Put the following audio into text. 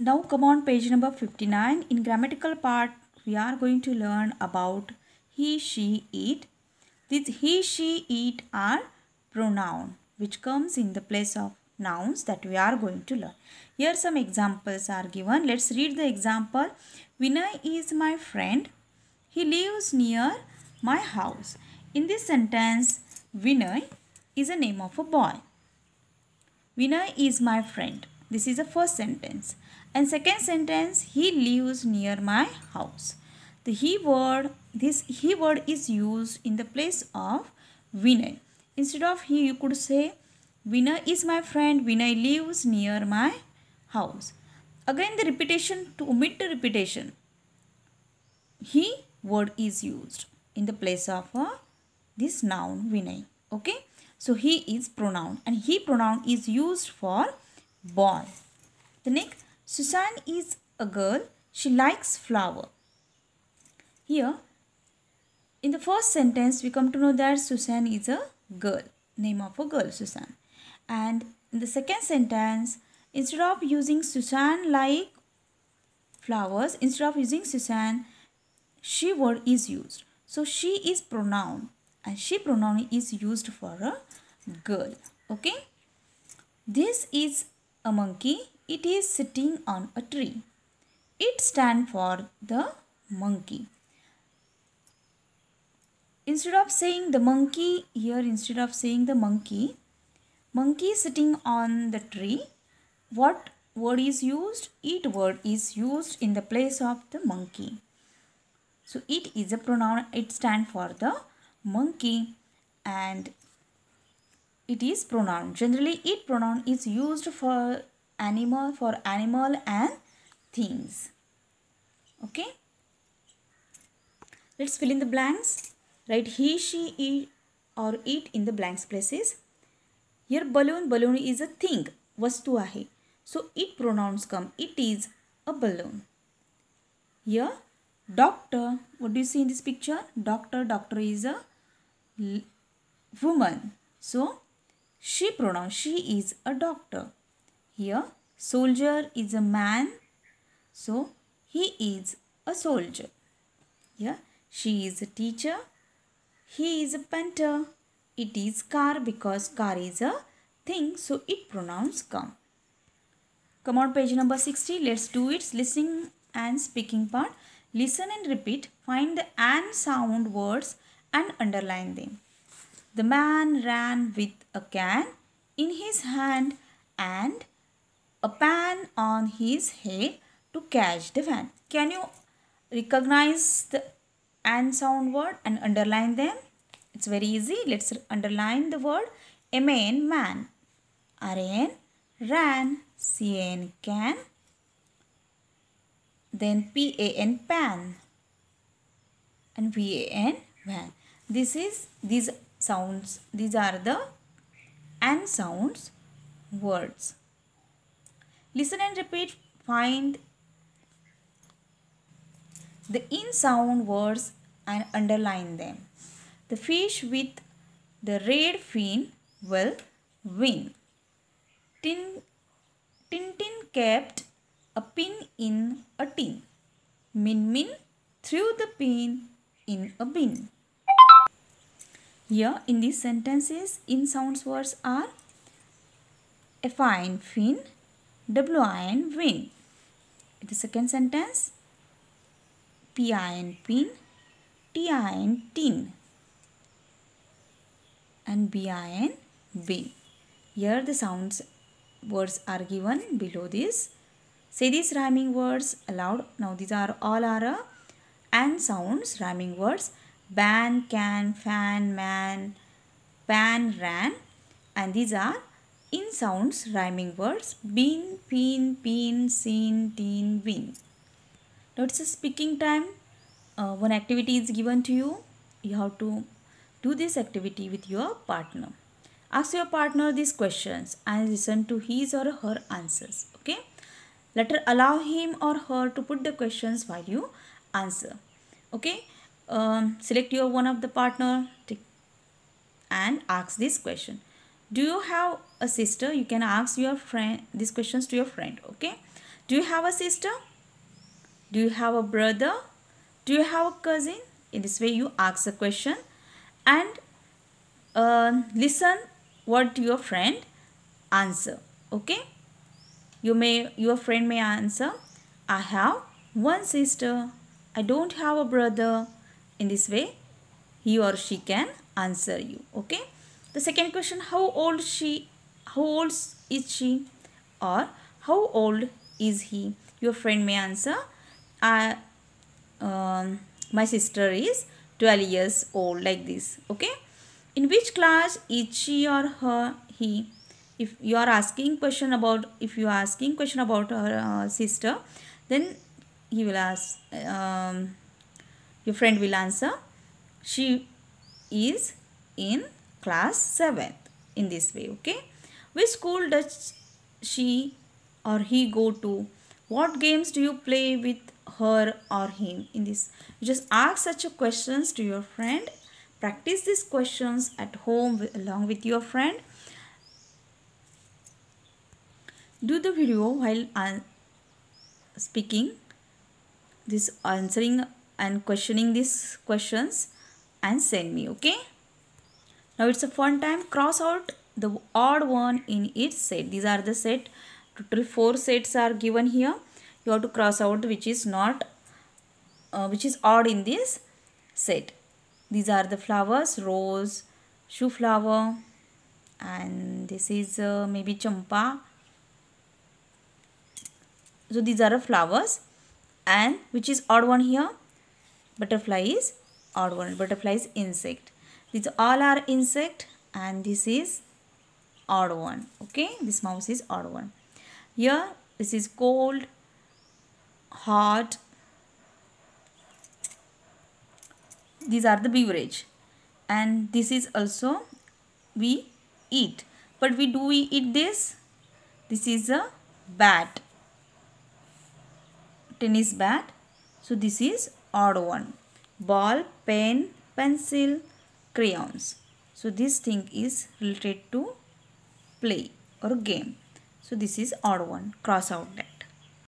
Now come on page number 59. In grammatical part, we are going to learn about he, she, it. These he, she, it are pronoun which comes in the place of nouns that we are going to learn. Here some examples are given. Let's read the example. Vinay is my friend. He lives near my house. In this sentence, Vinay is a name of a boy. Vinay is my friend. This is the first sentence. And second sentence, he lives near my house. The he word, this he word is used in the place of Vinay. Instead of he, you could say, Vinay is my friend, Vinay lives near my house. Again the repetition, to omit the repetition, he word is used in the place of this noun Vinay. Okay. So he is pronoun and he pronoun is used for boy. The next, Susan is a girl. She likes flower. Here, in the first sentence, we come to know that Susan is a girl. Name of a girl, Susan. And in the second sentence, instead of using Susan like flowers, instead of using Susan, she word is used. So she is pronoun and she pronoun is used for a girl. Okay. This is a monkey. It is sitting on a tree. It stands for the monkey. Instead of saying the monkey here, instead of saying the monkey sitting on the tree, what word is used? It word is used in the place of the monkey. So it is a pronoun. It stands for the monkey and it is pronoun. Generally, it pronoun is used for animal and things. Okay. Let's fill in the blanks. Write he, she, it or it in the blanks places. Here balloon is a thing. Vastu ahe. So it pronouns come. It is a balloon. Here doctor. What do you see in this picture? Doctor is a woman. So she pronoun. She is a doctor. Here soldier is a man. So he is a soldier. Here she is a teacher. He is a painter. It is car because car is a thing. So it pronouns come. Come on page number 60. Let's do it. Listening and speaking part. Listen and repeat. Find the and sound words and underline them. The man ran with a can in his hand and a pan on his head to catch the fan. Can you recognize the and sound word and underline them? It's very easy. Let's underline the word man, man. R-A-N, ran. C-A-N, can. Then P-A-N, pan. And V-A-N, van. These sounds, these are the and sounds words. Listen and repeat. Find the in sound words and underline them. The fish with the red fin will win. Tintin kept a pin in a tin. Min Min threw the pin in a bin. Here in these sentences, in sounds words are F-I-N fin, W-I-N win. In the second sentence, P-I-N pin, T-I-N tin and B-I-N bin. Here the sounds words are given below this. Say these rhyming words aloud. Now these are all and sounds rhyming words. Ban, can, fan, man, pan, ran. And these are in sounds rhyming words. Bin, pin, seen, teen, win. Now it's a speaking time. One activity is given to you. You have to do this activity with your partner. Ask your partner these questions and listen to his or her answers. Okay. Later allow him or her to put the questions while you answer. Okay. Select your one of the partner and ask this question. Do you have a sister? You can ask your friend these questions to your friend. Okay. Do you have a sister? Do you have a brother? Do you have a cousin? In this way you ask the question and listen what your friend answer. Okay, your friend may answer, I have one sister, I don't have a brother. In this way he or she can answer you. Okay, the second question, how old is she, or how old is he? Your friend may answer, I my sister is 12 years old, like this. Okay, in which class is she or he? If you are asking question about her sister, then he will ask, your friend will answer, she is in class 7th. In this way. Okay, which school does she or he go to? What games do you play with her or him? In this, you just ask such a questions to your friend. Practice these questions at home along with your friend. Do the video while speaking this, answering and questioning these questions, and send me. Okay, now it's a fun time. Cross out the odd one in each set. These are the set. Total 4 sets are given here. You have to cross out which is not which is odd in this set. These are the flowers: rose, shoe flower, and this is maybe champa. So these are flowers, and which is odd one here? Butterfly is odd one. Butterfly is insect. These all are insect, and this is odd one. Okay, this mouse is odd one. Here this is cold, hot. These are the beverage, and this is also we eat. But do we eat this? This is a bat, tennis bat. So this is odd one. Ball, pen, pencil, crayons. So this thing is related to play or game. So this is odd one. Cross out that.